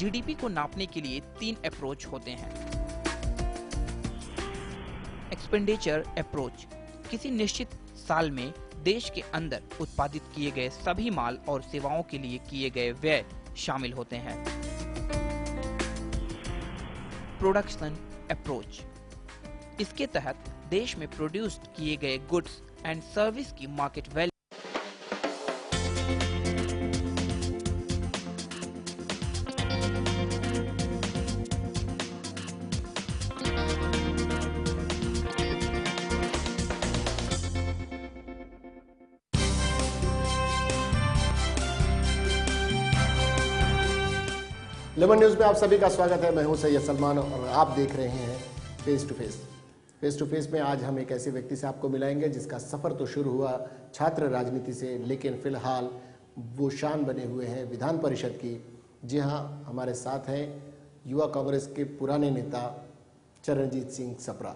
GDP को नापने के लिए 3 अप्रोच होते हैं। एक्सपेंडिचर अप्रोच किसी निश्चित साल में देश के अंदर उत्पादित किए गए सभी माल और सेवाओं के लिए किए गए व्यय शामिल होते हैं। प्रोडक्शन अप्रोच इसके तहत देश में प्रोड्यूस्ड किए गए गुड्स एंड सर्विस की मार्केट वैल्यू लेमन न्यूज में आप सभी का स्वागत है। मैं हूं सैयद सलमान और आप देख रहे हैं face to face. Face to face में आज हम एक ऐसे व्यक्ति से आपको मिलाएंगे जिसका सफर तो शुरू हुआ छात्र राजनीति से, लेकिन फिलहाल वो शान बने हुए हैं विधान परिषद की। जी हां, हमारे साथ हैं युवा कांग्रेस के पुराने नेता चरणजीत सिंह सप्रा।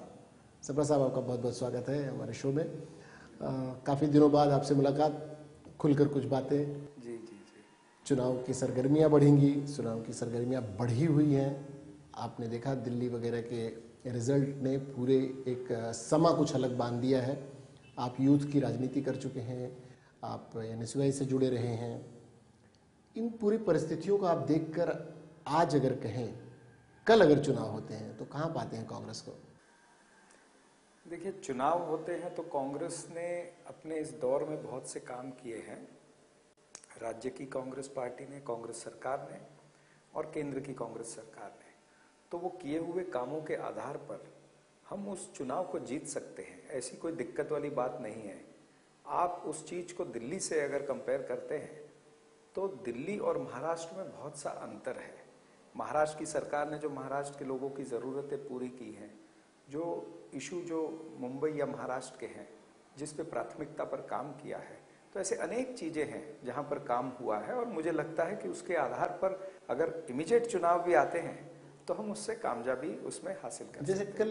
सप्रा साहब, आपका बहुत बहुत स्वागत है हमारे शो में। काफ़ी दिनों बाद आपसे मुलाकात, खुलकर कुछ बातें। चुनाव की सरगर्मियां बढ़ेंगी, चुनाव की सरगर्मियां बढ़ी हुई हैं। आपने देखा दिल्ली वगैरह के रिजल्ट ने पूरे एक समा कुछ अलग बांध दिया है। आप यूथ की राजनीति कर चुके हैं, आप एनएसयूआई से जुड़े रहे हैं। इन पूरी परिस्थितियों को आप देखकर आज अगर कहें, कल अगर चुनाव होते हैं तो कहाँ पाते हैं कांग्रेस को? देखिए, चुनाव होते हैं तो कांग्रेस ने अपने इस दौर में बहुत से काम किए हैं। राज्य की कांग्रेस पार्टी ने, कांग्रेस सरकार ने और केंद्र की कांग्रेस सरकार ने, तो वो किए हुए कामों के आधार पर हम उस चुनाव को जीत सकते हैं। ऐसी कोई दिक्कत वाली बात नहीं है। आप उस चीज को दिल्ली से अगर कंपेयर करते हैं तो दिल्ली और महाराष्ट्र में बहुत सा अंतर है। महाराष्ट्र की सरकार ने जो महाराष्ट्र के लोगों की ज़रूरतें पूरी की हैं, जो इशू जो मुंबई या महाराष्ट्र के हैं, जिस पे प्राथमिकता पर काम किया है, तो ऐसे अनेक चीजें हैं जहां पर काम हुआ है। और मुझे लगता है कि उसके आधार पर अगर इमीडिएट चुनाव भी आते हैं तो हम उससे कामयाबी उसमें हासिल कर जैसे कल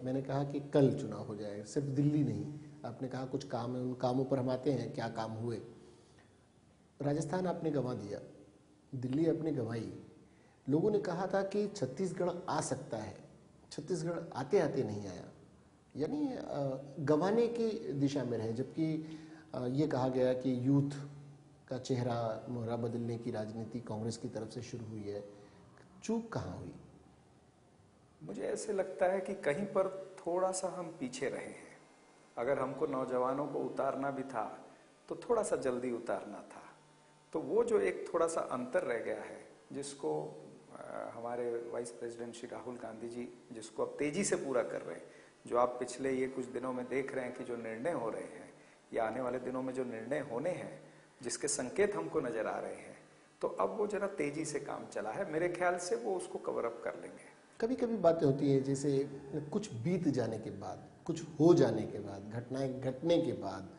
मैंने कहा कि कल चुनाव हो जाए, सिर्फ दिल्ली नहीं, आपने कहा कुछ काम है, उन कामों पर हम आते हैं। क्या काम हुए? राजस्थान आपने गंवा दिया, दिल्ली आपने गंवाई। लोगों ने कहा था कि छत्तीसगढ़ आ सकता है, छत्तीसगढ़ आते आते नहीं आया, यानी गंवाने की दिशा में रहे। जबकि ये कहा गया कि यूथ का चेहरा मोहरा बदलने की राजनीति कांग्रेस की तरफ से शुरू हुई है। चूक कहाँ हुई? मुझे ऐसे लगता है कि कहीं पर थोड़ा सा हम पीछे रहे हैं। अगर हमको नौजवानों को उतारना भी था तो थोड़ा सा जल्दी उतारना था। तो वो जो एक थोड़ा सा अंतर रह गया है, जिसको हमारे वाइस प्रेसिडेंट श्री राहुल गांधी जी जिसको अब तेजी से पूरा कर रहे हैं, जो आप पिछले ये कुछ दिनों में देख रहे हैं कि जो निर्णय हो रहे हैं या आने वाले दिनों में जो निर्णय होने हैं, जिसके संकेत हमको नजर आ रहे हैं, तो अब वो जरा तेजी से काम चला है। मेरे ख्याल से वो उसको कवर अप कर लेंगे। कभी कभी बातें होती हैं, जैसे कुछ बीत जाने के बाद, कुछ हो जाने के बाद, घटनाएं घटने के बाद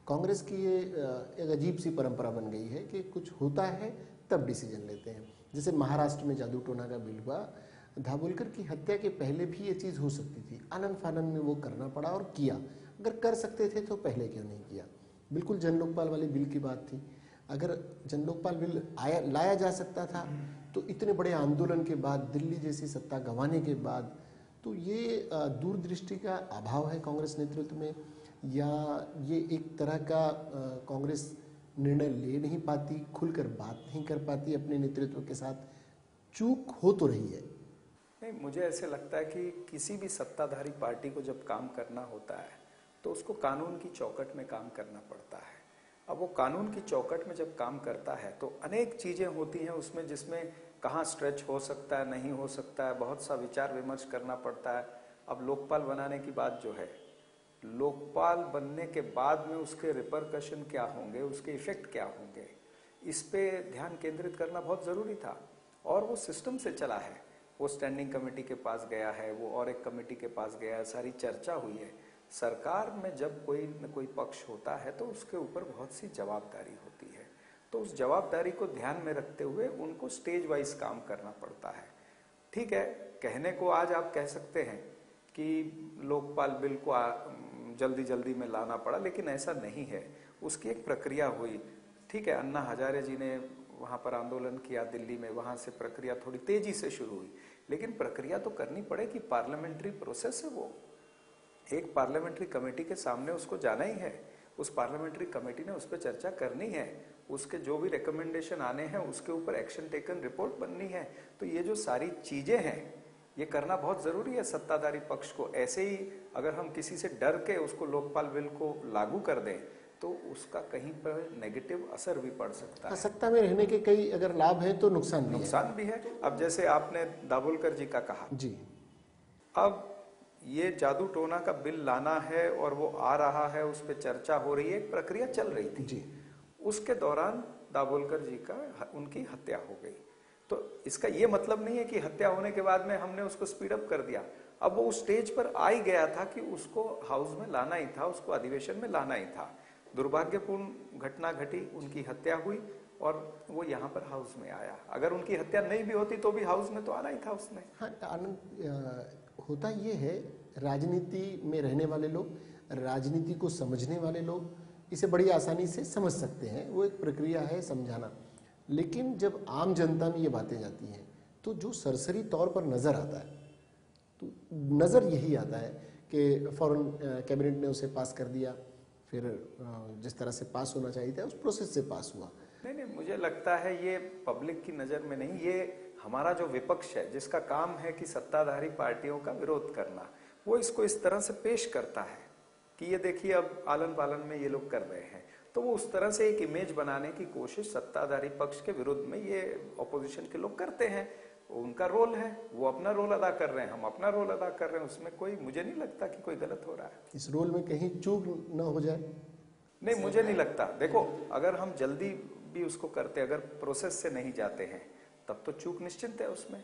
कांग्रेस की ये एक अजीब सी परंपरा बन गई है कि कुछ होता है तब डिसीजन लेते हैं। जैसे महाराष्ट्र में जादू टोना का बिल हुआ, दाभोलकर की हत्या के पहले भी ये चीज़ हो सकती थी। आनंद फानंद में वो करना पड़ा और किया। अगर कर सकते थे तो पहले क्यों नहीं किया? बिल्कुल जन लोकपाल वाले बिल की बात थी। अगर जन लोकपाल बिल लाया जा सकता था तो इतने बड़े आंदोलन के बाद, दिल्ली जैसी सत्ता गंवाने के बाद, तो ये दूरदृष्टि का अभाव है कांग्रेस नेतृत्व में, या ये एक तरह का कांग्रेस निर्णय ले नहीं पाती, खुलकर बात नहीं कर पाती अपने नेतृत्व के साथ? चूक हो तो रही है। नहीं, मुझे ऐसे लगता है कि किसी भी सत्ताधारी पार्टी को जब काम करना होता है तो उसको कानून की चौकट में काम करना पड़ता है। अब वो कानून की चौकट में जब काम करता है तो अनेक चीजें होती हैं उसमें, जिसमें कहाँ स्ट्रेच हो सकता है, नहीं हो सकता है, बहुत सा विचार विमर्श करना पड़ता है। अब लोकपाल बनाने की बात जो है, लोकपाल बनने के बाद में उसके रिपरकशन क्या होंगे, उसके इफेक्ट क्या होंगे, इस पे ध्यान केंद्रित करना बहुत जरूरी था। और वो सिस्टम से चला है। वो स्टैंडिंग कमेटी के पास गया है, वो और एक कमेटी के पास गया है, सारी चर्चा हुई है। सरकार में जब कोई न कोई पक्ष होता है तो उसके ऊपर बहुत सी जवाबदारी होती है। तो उस जवाबदारी को ध्यान में रखते हुए उनको स्टेज वाइज काम करना पड़ता है। ठीक है, कहने को आज आप कह सकते हैं कि लोकपाल बिल को जल्दी जल्दी में लाना पड़ा, लेकिन ऐसा नहीं है। उसकी एक प्रक्रिया हुई। ठीक है, अन्ना हजारे जी ने वहां पर आंदोलन किया दिल्ली में, वहां से प्रक्रिया थोड़ी तेजी से शुरू हुई। लेकिन प्रक्रिया तो करनी पड़ेगी, पार्लियामेंट्री प्रोसेस है वो। एक पार्लियामेंट्री कमेटी के सामने उसको जाना ही है, उस पार्लियामेंट्री कमेटी ने उस पर चर्चा करनी है, उसके जो भी रिकमेंडेशन आने हैं उसके ऊपर एक्शन टेकन रिपोर्ट बननी है। तो ये जो सारी चीजें हैं ये करना बहुत जरूरी है सत्ताधारी पक्ष को। ऐसे ही अगर हम किसी से डर के उसको लोकपाल बिल को लागू कर दें तो उसका कहीं पर नेगेटिव असर भी पड़ सकता है। सत्ता में रहने के कई अगर लाभ हैं तो नुकसान भी है। अब जैसे आपने दाभोलकर जी का कहा जी, अब ये जादू टोना का बिल लाना है और वो आ रहा है, उस पर चर्चा हो रही है, एक प्रक्रिया चल रही थी जी। उसके दौरान दाभोलकर जी का उनकी हत्या हो गई। तो इसका ये मतलब नहीं है कि हत्या होने के बाद में हमने उसको स्पीड अप कर दिया। अब वो उस स्टेज पर आ ही गया था कि उसको हाउस में लाना ही था, उसको अधिवेशन में लाना ही था। दुर्भाग्यपूर्ण घटना घटी, उनकी हत्या हुई और वो यहाँ पर हाउस में आया। अगर उनकी हत्या नहीं भी होती तो भी हाउस में तो आना ही था उसने। हाँ आनंद, होता ये है राजनीति में रहने वाले लोग, राजनीति को समझने वाले लोग इसे बड़ी आसानी से समझ सकते हैं, वो एक प्रक्रिया है समझाना। लेकिन जब आम जनता में ये बातें जाती हैं तो जो सरसरी तौर पर नज़र आता है तो नज़र यही आता है कि फौरन कैबिनेट ने उसे पास कर दिया, फिर जिस तरह से पास होना चाहिए था उस प्रोसेस से पास हुआ। नहीं, मुझे लगता है ये पब्लिक की नज़र में नहीं, ये हमारा जो विपक्ष है जिसका काम है कि सत्ताधारी पार्टियों का विरोध करना, वो इसको इस तरह से पेश करता है कि ये देखिए अब आलन पालन में ये लोग कर रहे हैं। तो वो उस तरह से एक इमेज बनाने की कोशिश सत्ताधारी पक्ष के विरुद्ध में ये ऑपोजिशन के लोग करते हैं। उनका रोल है, वो अपना रोल अदा कर रहे हैं, हम अपना रोल अदा कर रहे हैं, उसमें कोई मुझे नहीं लगता कि कोई गलत हो रहा है। इस रोल में कहीं चूक न हो जाए? नहीं, मुझे नहीं लगता। देखो, अगर हम जल्दी भी उसको करते, अगर प्रोसेस से नहीं जाते हैं तब तो चूक निश्चित है उसमें,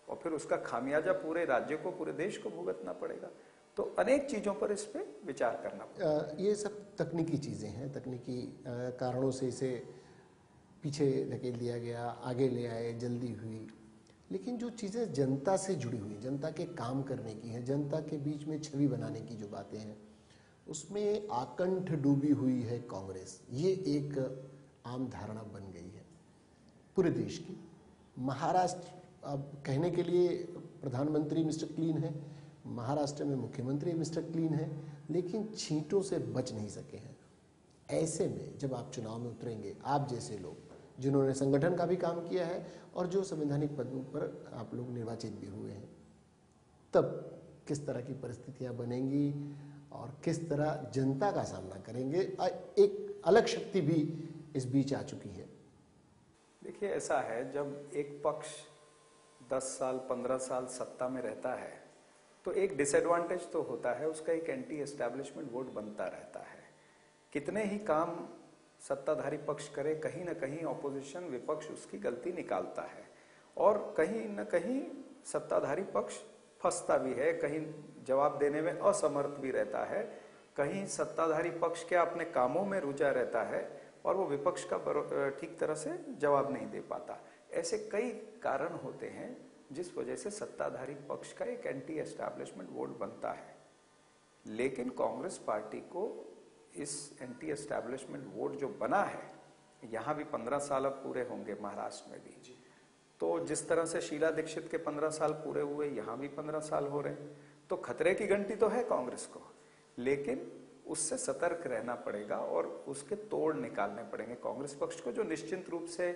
और फिर उसका खामियाजा पूरे राज्य को, पूरे देश को भुगतना पड़ेगा। तो अनेक चीजों पर इस पे विचार करना पड़ेगा। ये सब तकनीकी चीज़ें हैं, तकनीकी कारणों से इसे पीछे धकेल दिया गया, आगे ले आए, जल्दी हुई। लेकिन जो चीज़ें जनता से जुड़ी हुई, जनता के काम करने की हैं, जनता के बीच में छवि बनाने की जो बातें हैं, उसमें आकंठ डूबी हुई है कांग्रेस। ये एक आम धारणा बन गई है पूरे देश की। महाराष्ट्र अब कहने के लिए प्रधानमंत्री मिस्टर क्लीन है, महाराष्ट्र में मुख्यमंत्री मिस्टर क्लीन है, लेकिन छींटों से बच नहीं सके हैं। ऐसे में जब आप चुनाव में उतरेंगे, आप जैसे लोग जिन्होंने संगठन का भी काम किया है और जो संवैधानिक पदों पर आप लोग निर्वाचित भी हुए हैं, तब किस तरह की परिस्थितियां बनेंगी और किस तरह जनता का सामना करेंगे? एक अलग शक्ति भी इस बीच आ चुकी है। देखिए, ऐसा है, जब एक पक्ष 10 साल 15 साल सत्ता में रहता है तो एक डिसएडवांटेज तो होता है, उसका एक एंटी एस्टैब्लिशमेंट वोट बनता रहता है। कितने ही काम सत्ताधारी पक्ष करे, कहीं ना कहीं ऑपोजिशन विपक्ष उसकी गलती निकालता है और कहीं ना कहीं सत्ताधारी पक्ष फंसता भी है, कहीं जवाब देने में असमर्थ भी रहता है, कहीं सत्ताधारी पक्ष क्या अपने कामों में रुझा रहता है और वो विपक्ष का ठीक तरह से जवाब नहीं दे पाता। ऐसे कई कारण होते हैं जिस वजह से सत्ताधारी पक्ष का एक एंटी एस्टैब्लिशमेंट वोट बनता है। लेकिन कांग्रेस पार्टी को इस एंटी एस्टैब्लिशमेंट वोट जो बना है, यहां भी 15 साल अब पूरे होंगे, महाराष्ट्र में भी, तो जिस तरह से शीला दीक्षित के 15 साल पूरे हुए, यहां भी 15 साल हो रहे हैं, तो खतरे की घंटी तो है कांग्रेस को, लेकिन उससे सतर्क रहना पड़ेगा और उसके तोड़ निकालने पड़ेंगे कांग्रेस पक्ष को, जो निश्चित रूप से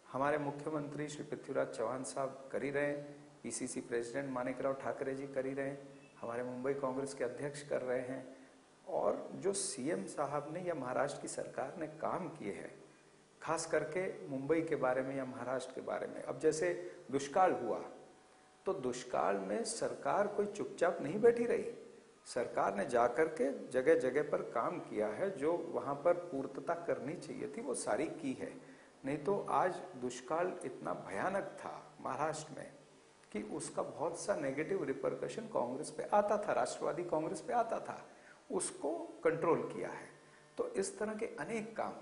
हमारे मुख्यमंत्री श्री पृथ्वीराज चौहान साहब कर ही रहे हैं, पीसीसी प्रेसिडेंट माणिकराव ठाकरे जी कर ही रहे हैं, हमारे मुंबई कांग्रेस के अध्यक्ष कर रहे हैं, और जो सीएम साहब ने या महाराष्ट्र की सरकार ने काम किए हैं, खास करके मुंबई के बारे में या महाराष्ट्र के बारे में। अब जैसे दुष्काल हुआ तो दुष्काल में सरकार कोई चुपचाप नहीं बैठी रही, सरकार ने जाकर के जगह जगह पर काम किया है, जो वहां पर पूर्तता करनी चाहिए थी वो सारी की है। नहीं तो आज दुष्काल इतना भयानक था महाराष्ट्र में कि उसका बहुत सा नेगेटिव रिपरकशन कांग्रेस पे आता था, राष्ट्रवादी कांग्रेस पे आता था, उसको कंट्रोल किया है। तो इस तरह के अनेक काम,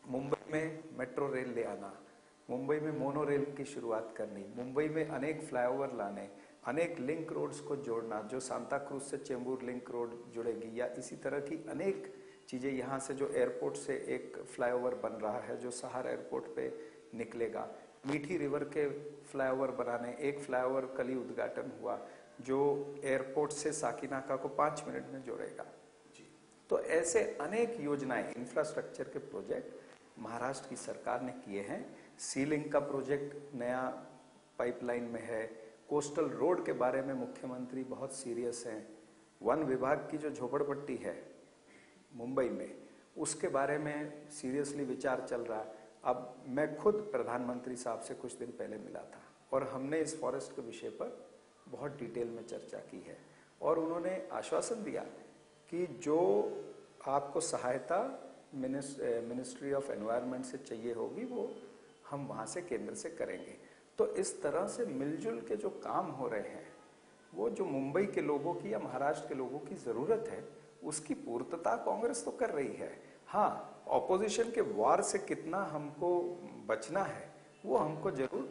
मुंबई में मेट्रो रेल ले आना, मुंबई में मोनो रेल की शुरुआत करनी, मुंबई में अनेक फ्लाईओवर लाने, अनेक लिंक रोड्स को जोड़ना, जो सांता क्रूज से चेंबूर लिंक रोड जुड़ेगी, या इसी तरह की अनेक चीजें, यहाँ से जो एयरपोर्ट से एक फ्लाईओवर बन रहा है जो सहार एयरपोर्ट पे निकलेगा। मीठी रिवर के फ्लाईओवर बनाने, एक फ्लाईओवर कल ही उद्घाटन हुआ जो एयरपोर्ट से साकिनाका को 5 मिनट में जोड़ेगा। तो ऐसे अनेक योजनाएं, इंफ्रास्ट्रक्चर के प्रोजेक्ट महाराष्ट्र की सरकार ने किए हैं। सी लिंक का प्रोजेक्ट नया पाइपलाइन में है। कोस्टल रोड के बारे में मुख्यमंत्री बहुत सीरियस हैं। वन विभाग की जो झोपड़पट्टी है मुंबई में, उसके बारे में सीरियसली विचार चल रहा है। अब मैं खुद प्रधानमंत्री साहब से कुछ दिन पहले मिला था और हमने इस फॉरेस्ट के विषय पर बहुत डिटेल में चर्चा की है और उन्होंने आश्वासन दिया कि जो आपको सहायता मिनिस्ट्री ऑफ एनवायरनमेंट से चाहिए होगी वो हम वहाँ से केंद्र से करेंगे। तो इस तरह से मिलजुल के जो काम हो रहे हैं वो जो मुंबई के लोगों की या महाराष्ट्र के लोगों की ज़रूरत है उसकी पूर्तता कांग्रेस तो कर रही है। हाँ, ऑपोजिशन के वार से कितना हमको बचना है वो हमको जरूर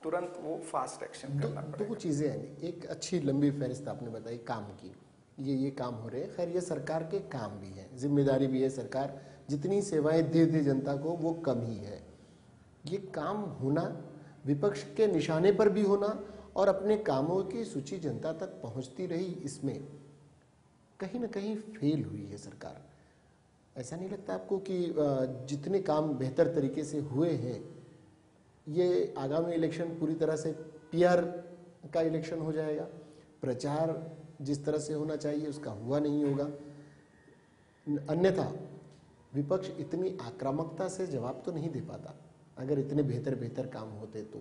तुरंत वो फास्ट एक्शन करना पड़ेगा। दो चीज़ें हैं, एक अच्छी लंबी फहरिस्त आपने बताई काम की, ये काम हो रहे हैं। खैर ये सरकार के काम भी है, जिम्मेदारी भी है। सरकार जितनी सेवाएं दे जनता को वो कम ही है। ये काम होना, विपक्ष के निशाने पर भी होना और अपने कामों की सूची जनता तक पहुंचती रही, इसमें कहीं ना कहीं फेल हुई है सरकार। ऐसा नहीं लगता आपको कि जितने काम बेहतर तरीके से हुए हैं, ये आगामी इलेक्शन पूरी तरह से पीआर का इलेक्शन हो जाएगा? प्रचार जिस तरह से होना चाहिए उसका हुआ नहीं होगा। अन्यथा विपक्ष इतनी आक्रामकता से जवाब तो नहीं दे पाता। अगर इतने बेहतर काम होते तो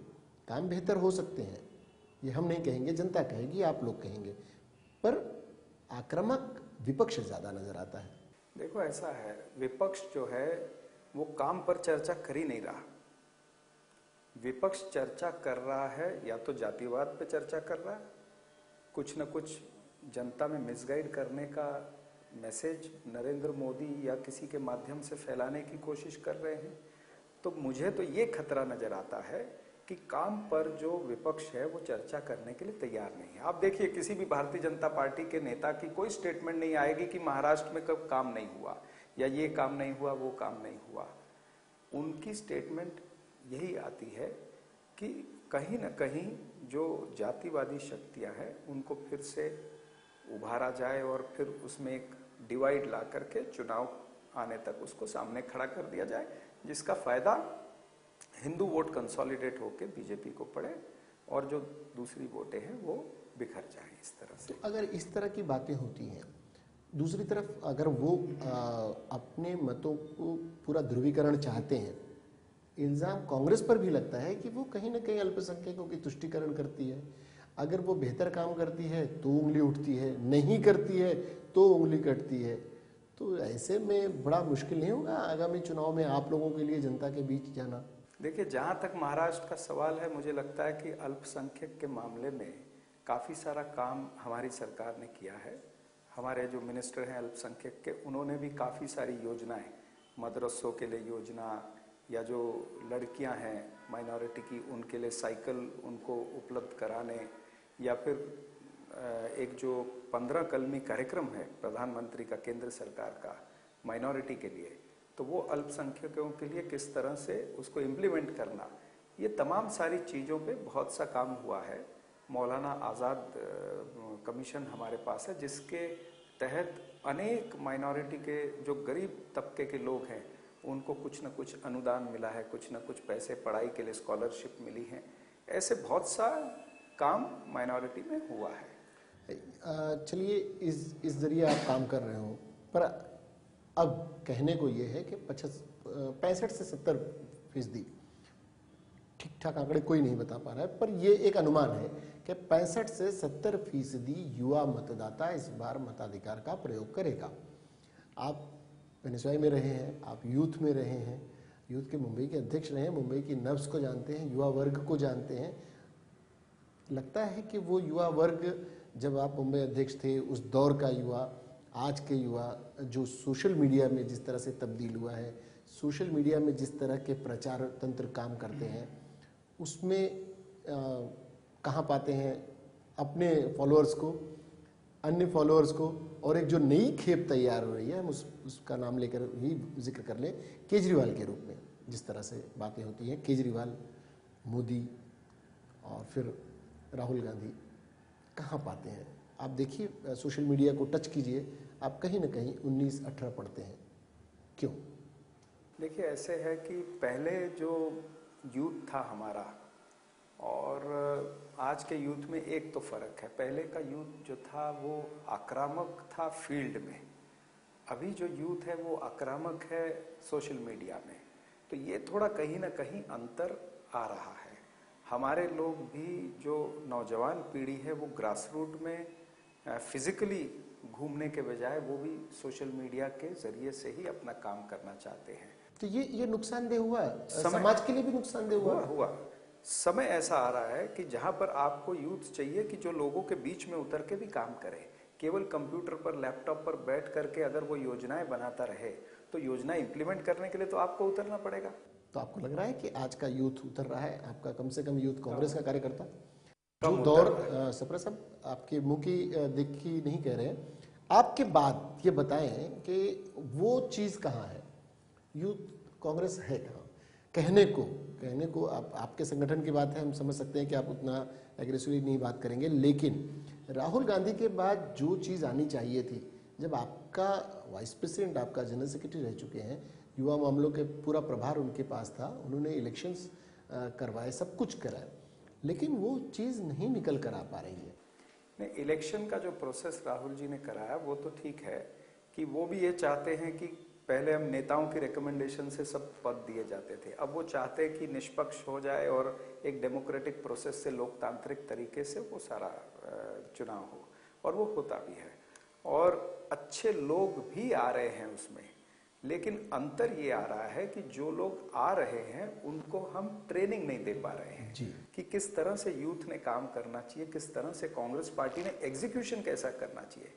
काम बेहतर हो सकते हैं, ये हम नहीं कहेंगे, जनता कहेगी, आप लोग कहेंगे, पर आक्रामक विपक्ष ज़्यादा नजर आता है। देखो ऐसा है, विपक्ष जो है वो काम पर चर्चा कर ही नहीं रहा। विपक्ष चर्चा कर रहा है या तो जातिवाद पे चर्चा कर रहा है, कुछ न कुछ जनता में मिसगाइड करने का मैसेज नरेंद्र मोदी या किसी के माध्यम से फैलाने की कोशिश कर रहे हैं। तो मुझे तो ये खतरा नजर आता है कि काम पर जो विपक्ष है वो चर्चा करने के लिए तैयार नहीं है। आप देखिए, किसी भी भारतीय जनता पार्टी के नेता की कोई स्टेटमेंट नहीं आएगी कि महाराष्ट्र में कब काम नहीं हुआ या ये काम नहीं हुआ, वो काम नहीं हुआ। उनकी स्टेटमेंट यही आती है कि कहीं न कहीं जो जातिवादी शक्तियां हैं उनको फिर से उभारा जाए और फिर उसमें एक डिवाइड ला करके चुनाव आने तक उसको सामने खड़ा कर दिया जाए, जिसका फायदा हिंदू वोट कंसोलिडेट होकर बीजेपी को पड़े और जो दूसरी वोटें हैं वो बिखर जाएं इस तरह से। तो अगर इस तरह की बातें होती हैं, दूसरी तरफ अगर वो अपने मतों को पूरा ध्रुवीकरण चाहते हैं, इल्ज़ाम कांग्रेस पर भी लगता है कि वो कहीं ना कहीं अल्पसंख्यकों की तुष्टीकरण करती है। अगर वो बेहतर काम करती है तो उंगली उठती है, नहीं करती है तो उंगली कटती है। तो ऐसे में बड़ा मुश्किल नहीं होगा आगामी चुनाव में आप लोगों के लिए जनता के बीच जाना? देखिए, जहाँ तक महाराष्ट्र का सवाल है, मुझे लगता है कि अल्पसंख्यक के मामले में काफ़ी सारा काम हमारी सरकार ने किया है। हमारे जो मिनिस्टर हैं अल्पसंख्यक के, उन्होंने भी काफ़ी सारी योजनाएं, मदरसों के लिए योजना या जो लड़कियां हैं माइनॉरिटी की उनके लिए साइकिल उनको उपलब्ध कराने, या फिर एक जो 15 कलमी कार्यक्रम है प्रधानमंत्री का केंद्र सरकार का माइनॉरिटी के लिए, तो वो अल्पसंख्यकों के लिए किस तरह से उसको इम्प्लीमेंट करना, ये तमाम सारी चीज़ों पे बहुत सा काम हुआ है। मौलाना आज़ाद कमीशन हमारे पास है, जिसके तहत अनेक माइनॉरिटी के जो गरीब तबके के लोग हैं उनको कुछ न कुछ अनुदान मिला है, कुछ न कुछ पैसे पढ़ाई के लिए स्कॉलरशिप मिली है। ऐसे बहुत सा काम माइनॉरिटी में हुआ है। चलिए, इस जरिए आप काम कर रहे हो, पर अब कहने को ये है कि 65 से 70%, ठीक ठाक आंकड़े कोई नहीं बता पा रहा है, पर ये एक अनुमान है कि 65 से 70% युवा मतदाता इस बार मताधिकार का प्रयोग करेगा। आप पेशवाई में रहे हैं, आप यूथ में रहे हैं, यूथ के मुंबई के अध्यक्ष रहे हैं, मुंबई की नब्ज को जानते हैं, युवा वर्ग को जानते हैं। लगता है कि वो युवा वर्ग, जब आप मुंबई अध्यक्ष थे, उस दौर का युवा, आज के युवा, जो सोशल मीडिया में जिस तरह से तब्दील हुआ है, सोशल मीडिया में जिस तरह के प्रचार तंत्र काम करते हैं, उसमें कहाँ पाते हैं अपने फॉलोअर्स को, अन्य फॉलोअर्स को, और एक जो नई खेप तैयार हो रही है, हम उसका नाम लेकर ही जिक्र कर लें, केजरीवाल के रूप में, जिस तरह से बातें होती हैं, केजरीवाल, मोदी और फिर राहुल गांधी कहाँ पाते हैं? आप देखिए, सोशल मीडिया को टच कीजिए, आप कहीं ना कहीं 19-18 पढ़ते हैं। क्यों? देखिए, ऐसे है कि पहले जो यूथ था हमारा और आज के यूथ में एक तो फर्क है। पहले का यूथ जो था वो आक्रामक था फील्ड में, अभी जो यूथ है वो आक्रामक है सोशल मीडिया में। तो ये थोड़ा कहीं ना कहीं अंतर आ रहा है। हमारे लोग भी जो नौजवान पीढ़ी है वो ग्रास रूट में फिजिकली घूमने के बजाय वो भी सोशल मीडिया के जरिए से ही अपना काम करना चाहते हैं। तो ये नुकसानदेह हुआ, समाज के लिए भी नुकसानदेह हुआ। समय ऐसा आ रहा है कि जहां पर आपको यूथ चाहिए कि जो लोगों के बीच में उतर के भी काम करे। केवल कंप्यूटर पर, लैपटॉप पर बैठ करके अगर वो योजनाएं बनाता रहे तो योजना इंप्लीमेंट करने के लिए तो आपको उतरना पड़ेगा। तो आपको लग रहा है कि आज का यूथ उतर रहा है? आपका कम से कम यूथ कांग्रेस का कार्यकर्ता जो दौर, सप्रा साहब आपके मुंह की देख की नहीं कह रहे हैं, आपके बाद ये बताएं कि वो चीज कहाँ है? यूथ कांग्रेस है कहाँ? कहने को आपके संगठन की बात है, हम समझ सकते हैं कि आप उतना एग्रेसिवली नहीं बात करेंगे, लेकिन राहुल गांधी के बाद जो चीज़ आनी चाहिए थी, जब आपका वाइस प्रेसिडेंट, आपका जनरल सेक्रेटरी रह चुके हैं, युवा मामलों के पूरा प्रभार उनके पास था, उन्होंने इलेक्शंस करवाए, सब कुछ कराए, लेकिन वो चीज़ नहीं निकल कर आ पा रही है। नहीं, इलेक्शन का जो प्रोसेस राहुल जी ने कराया वो तो ठीक है कि वो भी ये चाहते हैं कि पहले हम नेताओं की रिकमेंडेशन से सब पद दिए जाते थे, अब वो चाहते हैं कि निष्पक्ष हो जाए और एक डेमोक्रेटिक प्रोसेस से, लोकतांत्रिक तरीके से वो सारा चुनाव हो, और वो होता भी है और अच्छे लोग भी आ रहे हैं उसमें। लेकिन अंतर ये आ रहा है कि जो लोग आ रहे हैं उनको हम ट्रेनिंग नहीं दे पा रहे हैं कि किस तरह से यूथ ने काम करना चाहिए, किस तरह से कांग्रेस पार्टी ने एग्जीक्यूशन कैसा करना चाहिए।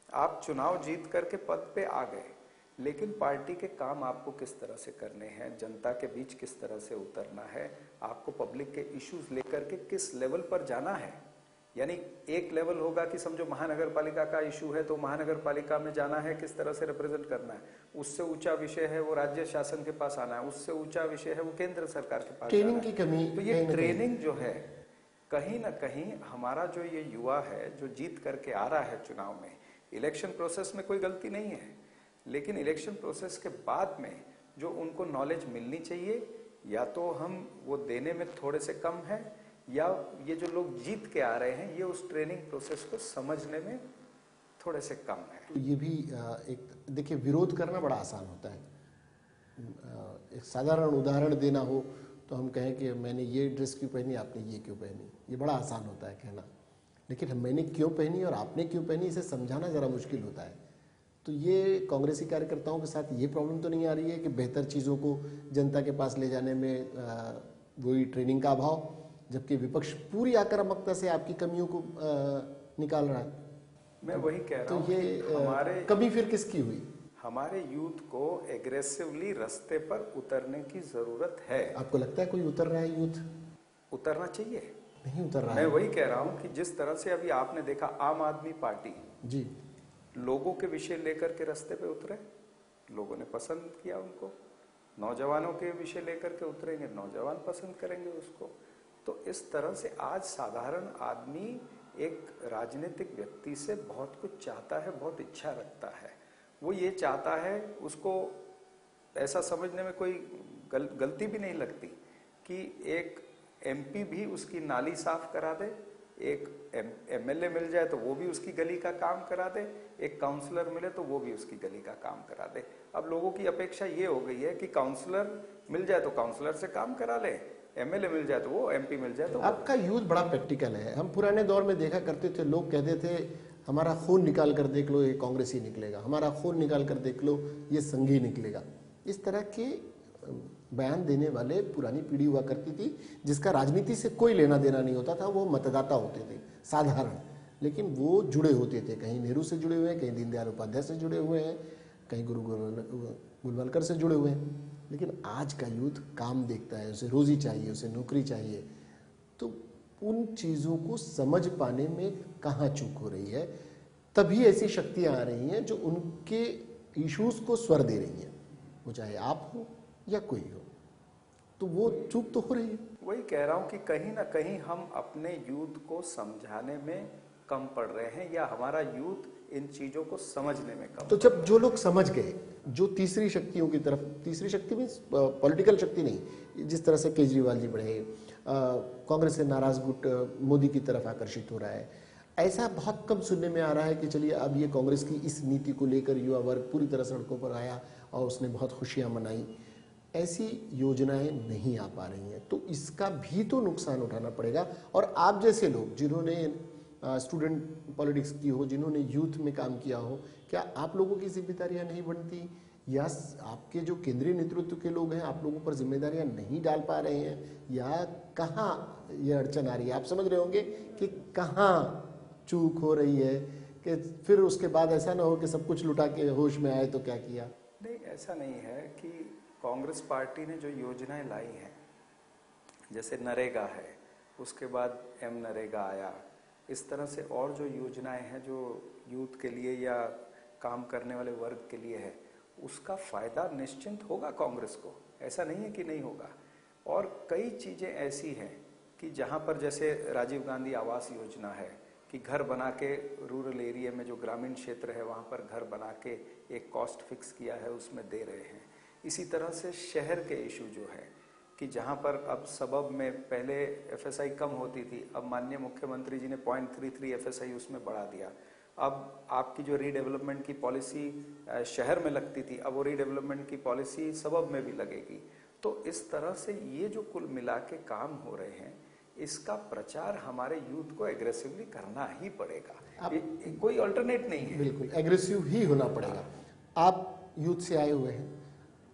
आप चुनाव जीत करके पद पे आ गए, लेकिन पार्टी के काम आपको किस तरह से करने हैं, जनता के बीच किस तरह से उतरना है, आपको पब्लिक के इश्यूज लेकर के किस लेवल पर जाना है। यानी एक लेवल होगा कि समझो महानगर पालिका का इशू है तो महानगर पालिका में जाना है, किस तरह से रिप्रेजेंट करना है। उससे ऊंचा विषय है वो राज्य शासन के पास आना है, उससे ऊंचा विषय है वो केंद्र सरकार के पास ट्रेनिंग की कमी। तो ये ट्रेनिंग जो है कहीं ना कहीं हमारा जो ये युवा है जो जीत करके आ रहा है चुनाव में, इलेक्शन प्रोसेस में कोई गलती नहीं है, लेकिन इलेक्शन प्रोसेस के बाद में जो उनको नॉलेज मिलनी चाहिए, या तो हम वो देने में थोड़े से कम है, या ये जो लोग जीत के आ रहे हैं ये उस ट्रेनिंग प्रोसेस को समझने में थोड़े से कम है। तो ये भी एक देखिए, विरोध करना बड़ा आसान होता है। एक साधारण उदाहरण देना हो तो हम कहें कि मैंने ये ड्रेस क्यों पहनी, आपने ये क्यों पहनी, ये बड़ा आसान होता है कहना, लेकिन मैंने क्यों पहनी और आपने क्यों पहनी इसे समझाना ज़रा मुश्किल होता है। तो ये कांग्रेसी कार्यकर्ताओं के साथ ये प्रॉब्लम तो नहीं आ रही है कि बेहतर चीज़ों को जनता के पास ले जाने में वही ट्रेनिंग का अभाव, जबकि विपक्ष पूरी आक्रामकता से आपकी कमियों को निकाल रहा है। मैं वही कह रहा हूँ, तो ये हमारे कमी फिर किसकी हुई? हमारे यूथ को एग्रेसिवली रास्ते पर उतरने की जरूरत है। आपको लगता है कोई उतर रहा है? यूथ उतरना चाहिए, नहीं उतर रहा मैं है। वही कह रहा हूँ कि जिस तरह से अभी आपने देखा आम आदमी पार्टी जी लोगों के विषय लेकर के रास्ते पे उतरे, लोगों ने पसंद किया उनको। नौजवानों के विषय लेकर के उतरेंगे, नौजवान पसंद करेंगे उसको। तो इस तरह से आज साधारण आदमी एक राजनीतिक व्यक्ति से बहुत कुछ चाहता है, बहुत इच्छा रखता है। वो ये चाहता है, उसको ऐसा समझने में कोई गलती भी नहीं लगती कि एक एमपी भी उसकी नाली साफ करा दे, एक एमएलए मिल जाए तो वो भी उसकी गली का काम करा दे, एक काउंसलर मिले तो वो भी उसकी गली का काम करा दे। अब लोगों की अपेक्षा ये हो गई है कि काउंसलर मिल जाए तो काउंसलर से काम करा ले, एमएलए मिल जाए तो वो, एमपी मिल जाए तो आपका यूथ बड़ा प्रैक्टिकल है। हम पुराने दौर में देखा करते थे, लोग कहते थे हमारा खून निकाल कर देख लो ये कांग्रेसी निकलेगा, हमारा खून निकाल कर देख लो ये संघी निकलेगा। इस तरह के बयान देने वाले पुरानी पीढ़ी हुआ करती थी जिसका राजनीति से कोई लेना देना नहीं होता था। वो मतदाता होते थे साधारण, लेकिन वो जुड़े होते थे, कहीं नेहरू से जुड़े हुए हैं, कहीं दीनदयाल उपाध्याय से जुड़े हुए हैं, कहीं गुरु गोलवलकर से जुड़े हुए हैं। लेकिन आज का यूथ काम देखता है, उसे रोजी चाहिए, उसे नौकरी चाहिए। तो उन चीज़ों को समझ पाने में कहाँ चूक हो रही है? तभी ऐसी शक्तियाँ आ रही हैं जो उनके इश्यूज को स्वर दे रही हैं, वो चाहे आप हो या कोई हो। तो वो चूक तो हो रही है। वही कह रहा हूं कि कहीं ना कहीं हम अपने यूथ को समझाने में कम पड़ रहे हैं, या हमारा यूथ इन चीजों को समझने में कम। तो जब जो लोग समझ गए, जो तीसरी शक्तियों की तरफ, तीसरी शक्ति में पॉलिटिकल शक्ति नहीं, जिस तरह से केजरीवाल जी बढ़े, कांग्रेस से नाराज गुट मोदी की तरफ आकर्षित हो रहा है, ऐसा बहुत कम सुनने में आ रहा है कि चलिए अब ये कांग्रेस की इस नीति को लेकर युवा वर्ग पूरी तरह सड़कों पर आया और उसने बहुत खुशियां मनाई। ऐसी योजनाएं नहीं आ पा रही हैं, तो इसका भी तो नुकसान उठाना पड़ेगा। और आप जैसे लोग जिन्होंने स्टूडेंट पॉलिटिक्स की हो, जिन्होंने यूथ में काम किया हो, क्या आप लोगों की जिम्मेदारियां नहीं बनती, या आपके जो केंद्रीय नेतृत्व के लोग हैं आप लोगों पर जिम्मेदारियां नहीं डाल पा रहे हैं, या कहाँ ये अड़चन आ रही है? आप समझ रहे होंगे कि कहाँ चूक हो रही है, कि फिर उसके बाद ऐसा ना हो कि सब कुछ लुटा के होश में आए तो क्या किया। नहीं, ऐसा नहीं है कि कांग्रेस पार्टी ने जो योजनाएं लाई हैं, जैसे नरेगा है, उसके बाद एम नरेगा आया, इस तरह से और जो योजनाएं हैं जो यूथ के लिए या काम करने वाले वर्ग के लिए है, उसका फायदा निश्चिंत होगा कांग्रेस को, ऐसा नहीं है कि नहीं होगा। और कई चीजें ऐसी हैं कि जहां पर जैसे राजीव गांधी आवास योजना है कि घर बना के रूरल एरिया में जो ग्रामीण क्षेत्र है वहां पर घर बना के एक कॉस्ट फिक्स किया है, उसमें दे रहे हैं। इसी तरह से शहर के इशू जो है कि जहां पर अब सबब में पहले एफएसआई कम होती थी, अब माननीय मुख्यमंत्री जी ने 0.33 एफएसआई उसमें बढ़ा दिया। अब आपकी जो रीडेवलपमेंट की पॉलिसी शहर में लगती थी, अब वो रीडेवलपमेंट की पॉलिसी सबब में भी लगेगी। तो इस तरह से ये जो कुल मिला के काम हो रहे हैं, इसका प्रचार हमारे यूथ को एग्रेसिवली करना ही पड़ेगा, कोई अल्टरनेट नहीं है। बिल्कुल एग्रेसिव ही होना पड़ेगा। आप यूथ से आए हुए हैं,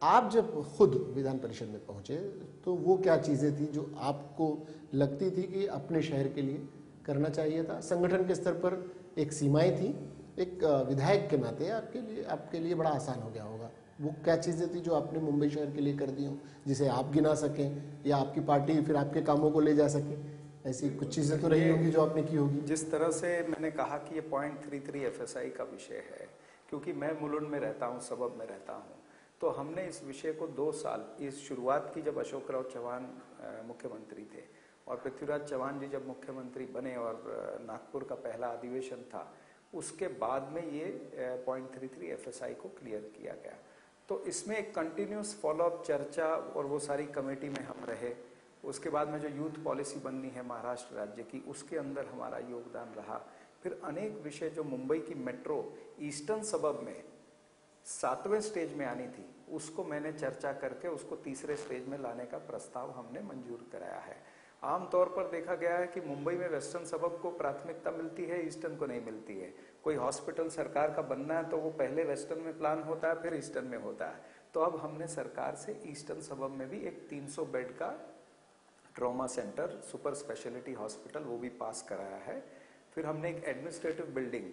आप जब खुद विधान परिषद में पहुंचे तो वो क्या चीज़ें थी जो आपको लगती थी कि अपने शहर के लिए करना चाहिए था? संगठन के स्तर पर एक सीमाएं थी, एक विधायक के नाते आपके लिए बड़ा आसान हो गया होगा। वो क्या चीज़ें थी जो आपने मुंबई शहर के लिए कर दी हो, जिसे आप गिना सकें या आपकी पार्टी फिर आपके कामों को ले जा सके? ऐसी कुछ चीज़ें तो रही होंगी जो आपने की होगी। जिस तरह से मैंने कहा कि ये 0.33 एफएसआई का विषय है, क्योंकि मैं मुलुंड में रहता हूँ, सबब में रहता हूँ, तो हमने इस विषय को 2 साल, इस शुरुआत की जब अशोक राव चौहान मुख्यमंत्री थे और पृथ्वीराज चौहान जी जब मुख्यमंत्री बने और नागपुर का पहला अधिवेशन था, उसके बाद में ये 0.33 एफएसआई को क्लियर किया गया। तो इसमें एक कंटिन्यूस फॉलोअप चर्चा और वो सारी कमेटी में हम रहे। उसके बाद में जो यूथ पॉलिसी बननी है महाराष्ट्र राज्य की, उसके अंदर हमारा योगदान रहा। फिर अनेक विषय जो मुंबई की मेट्रो ईस्टर्न सबब में 7वें स्टेज में आनी थी, उसको मैंने चर्चा करके उसको 3रे स्टेज में लाने का प्रस्ताव हमने मंजूर कराया है। आमतौर पर देखा गया है कि मुंबई में वेस्टर्न सबब को प्राथमिकता मिलती है, ईस्टर्न को नहीं मिलती है। कोई हॉस्पिटल सरकार का बनना है तो वो पहले वेस्टर्न में प्लान होता है, फिर ईस्टर्न में होता है। तो अब हमने सरकार से ईस्टर्न सबब में भी एक 300 बेड का trauma centre, super speciality hospital, वो भी पास कराया है। फिर हमने एक एडमिनिस्ट्रेटिव बिल्डिंग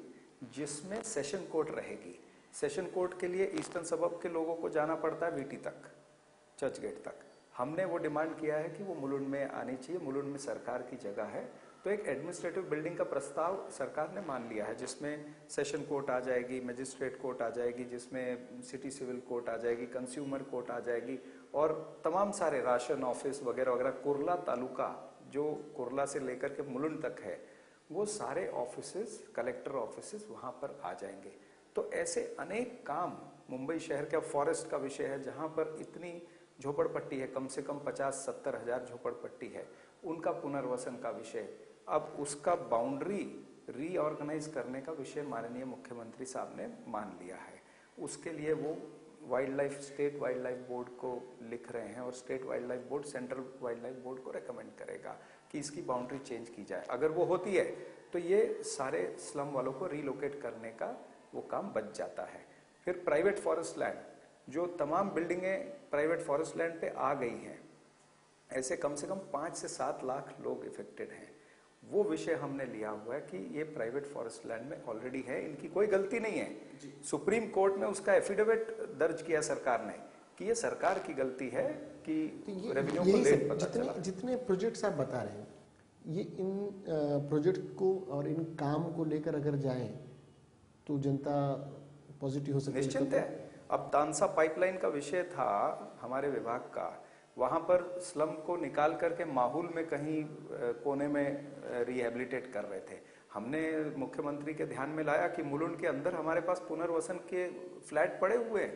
जिसमें सेशन कोर्ट रहेगी। सेशन कोर्ट के लिए ईस्टर्न सबब के लोगों को जाना पड़ता है वीटी तक, चर्च गेट तक। हमने वो डिमांड किया है कि वो मुलुंड में आनी चाहिए, मुलुंड में सरकार की जगह है। तो एक एडमिनिस्ट्रेटिव बिल्डिंग का प्रस्ताव सरकार ने मान लिया है, जिसमें सेशन कोर्ट आ जाएगी, मजिस्ट्रेट कोर्ट आ जाएगी, जिसमें सिटी सिविल कोर्ट आ जाएगी, कंज्यूमर कोर्ट आ जाएगी, और तमाम सारे राशन ऑफिस वगैरह वगैरह। कुर्ला तालुका जो कुर्ला से लेकर के मुलुंड तक है, वो सारे ऑफिसेस, कलेक्टर ऑफिसेस वहां पर आ जाएंगे। तो ऐसे अनेक काम मुंबई शहर का, फॉरेस्ट का विषय है जहां पर इतनी झोपड़पट्टी है, कम से कम 50-70 हजार झोपड़पट्टी है, उनका पुनर्वसन का विषय। अब उसका बाउंड्री रीऑर्गेनाइज करने का विषय माननीय मुख्यमंत्री साहब ने मान लिया है। उसके लिए वो स्टेट वाइल्ड लाइफ बोर्ड को लिख रहे हैं और state wild life board central wild life board को रेकमेंड करेगा कि इसकी बाउंड्री चेंज की जाए। अगर वो होती है तो ये सारे स्लम वालों को रीलोकेट करने का वो काम बच जाता है। फिर प्राइवेट फॉरेस्ट लैंड, जो तमाम बिल्डिंगें प्राइवेट फॉरेस्ट लैंड पे आ गई हैं, ऐसे कम से कम 5 से 7 लाख लोग इफेक्टेड हैं। वो विषय हमने लिया हुआ है कि ये प्राइवेट फॉरेस्ट लैंड में ऑलरेडी है, इनकी कोई गलती नहीं है। सुप्रीम कोर्ट में उसका एफिडेविट दर्ज किया सरकार ने कि ये सरकार की गलती है कि रेवेन्यू को लेट पता चला। जितने प्रोजेक्ट्स आप बता रहे हैं, ये इन प्रोजेक्ट को और इन काम को लेकर अगर जाएं तो जनता पॉजिटिव हो सकती है। निश्चित है। अब तानसा पाइपलाइन का विषय था हमारे विभाग का, वहां पर स्लम को निकाल करके माहौल में कहीं कोने में रिहेबिलिटेट कर रहे थे। हमने मुख्यमंत्री के ध्यान में लाया कि मुलुंड के अंदर हमारे पास पुनर्वसन के फ्लैट पड़े हुए हैं,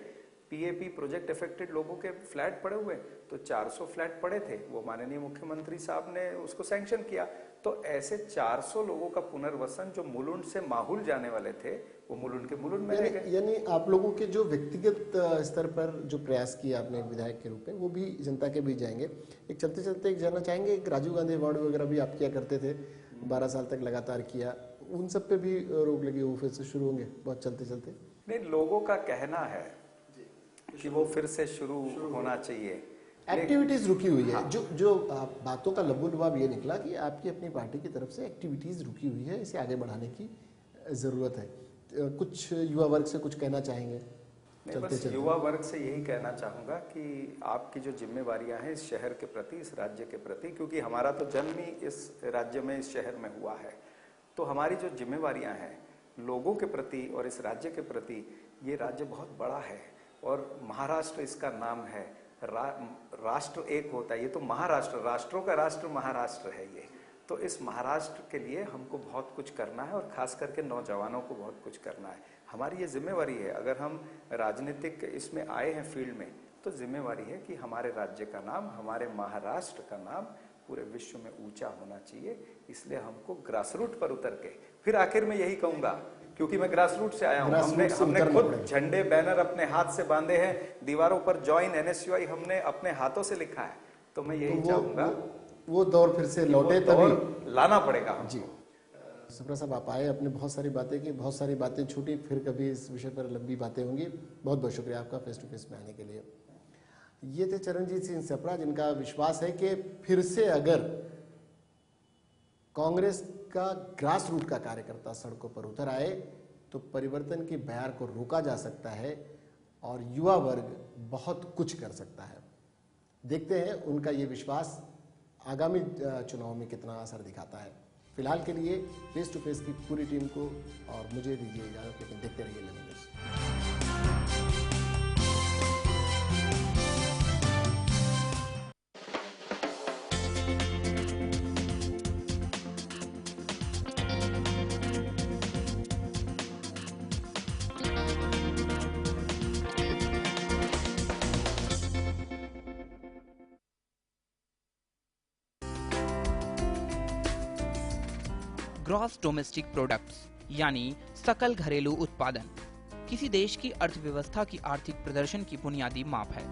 पीएपी प्रोजेक्ट इफेक्टेड लोगों के फ्लैट पड़े हुए, तो 400 फ्लैट पड़े थे, वो माननीय मुख्यमंत्री साहब ने उसको सैंक्शन किया। तो ऐसे 400 लोगों का पुनर्वसन जो मुलुंड से माहौल जाने वाले थे, वो मुलुंड के मुलुंड में रह गए। यानी आप लोगों के जो व्यक्तिगत स्तर पर जो प्रयास किया आपने एक विधायक के रूप में, वो भी जनता के बीच जाएंगे। एक चलते चलते एक जानना चाहेंगे, एक राजीव गांधी अवार्ड वगैरह भी आप किया करते थे, 12 साल तक लगातार किया, उन सब पे भी रोक लगी, वो फिर से शुरू होंगे बहुत चलते चलते? नहीं, लोगों का कहना है कि वो फिर से शुरू होना चाहिए। एक्टिविटीज रुकी हुई है। जो बातों का लबो लबाब ये निकला कि आपकी अपनी पार्टी की तरफ से एक्टिविटीज रुकी हुई है, इसे आगे बढ़ाने की जरूरत है। कुछ युवा वर्ग से कुछ कहना चाहेंगे? बस युवा वर्ग से यही कहना चाहूंगा कि आपकी जो जिम्मेवारियां हैं इस शहर के प्रति, इस राज्य के प्रति, क्योंकि हमारा तो जन्म ही इस राज्य में, इस शहर में हुआ है, तो हमारी जो जिम्मेवारियां हैं लोगों के प्रति और इस राज्य के प्रति, ये राज्य बहुत बड़ा है और महाराष्ट्र इसका नाम है। राष्ट्र एक होता है, ये तो महाराष्ट्र, राष्ट्रों का राष्ट्र महाराष्ट्र है ये। तो इस महाराष्ट्र के लिए हमको बहुत कुछ करना है और खास करके नौजवानों को बहुत कुछ करना है। हमारी ये जिम्मेवारी है। अगर हम राजनीतिक इसमें आए हैं फील्ड में, तो जिम्मेवारी है कि हमारे राज्य का नाम, हमारे महाराष्ट्र का नाम पूरे विश्व में ऊंचा होना चाहिए। इसलिए हमको ग्रास रूट पर उतर के, फिर आखिर में यही कहूंगा क्योंकि मैं ग्रास रूट से आया हूँ, हमने खुद झंडे बैनर अपने हाथ से बांधे हैं, दीवारों पर जॉइन NSUI हमने अपने हाथों से लिखा है। तो मैं यही चाहूंगा वो दौर फिर से लौटे, तभी लाना पड़ेगा जी। सप्रा साहब, आप आए, अपने बहुत सारी बातें की, बहुत सारी बातें छूटी, फिर कभी इस विषय पर लंबी बातें होंगी। बहुत बहुत शुक्रिया आपका फेस टू फेस में आने के लिए। ये थे चरणजीत सिंह सप्रा, जिनका विश्वास है कि फिर से अगर कांग्रेस का ग्रास रूट का कार्यकर्ता सड़कों पर उतर आए तो परिवर्तन की बयार को रोका जा सकता है और युवा वर्ग बहुत कुछ कर सकता है। देखते हैं उनका ये विश्वास आगामी चुनाव में कितना असर दिखाता है। फिलहाल के लिए फेस टू फेस की पूरी टीम को और मुझे दीजिए इजाजत, लेकिन देखते रहिए लंबी न्यूज़। ग्रॉस डोमेस्टिक प्रोडक्ट्स यानी सकल घरेलू उत्पादन किसी देश की अर्थव्यवस्था की आर्थिक प्रदर्शन की बुनियादी माप है।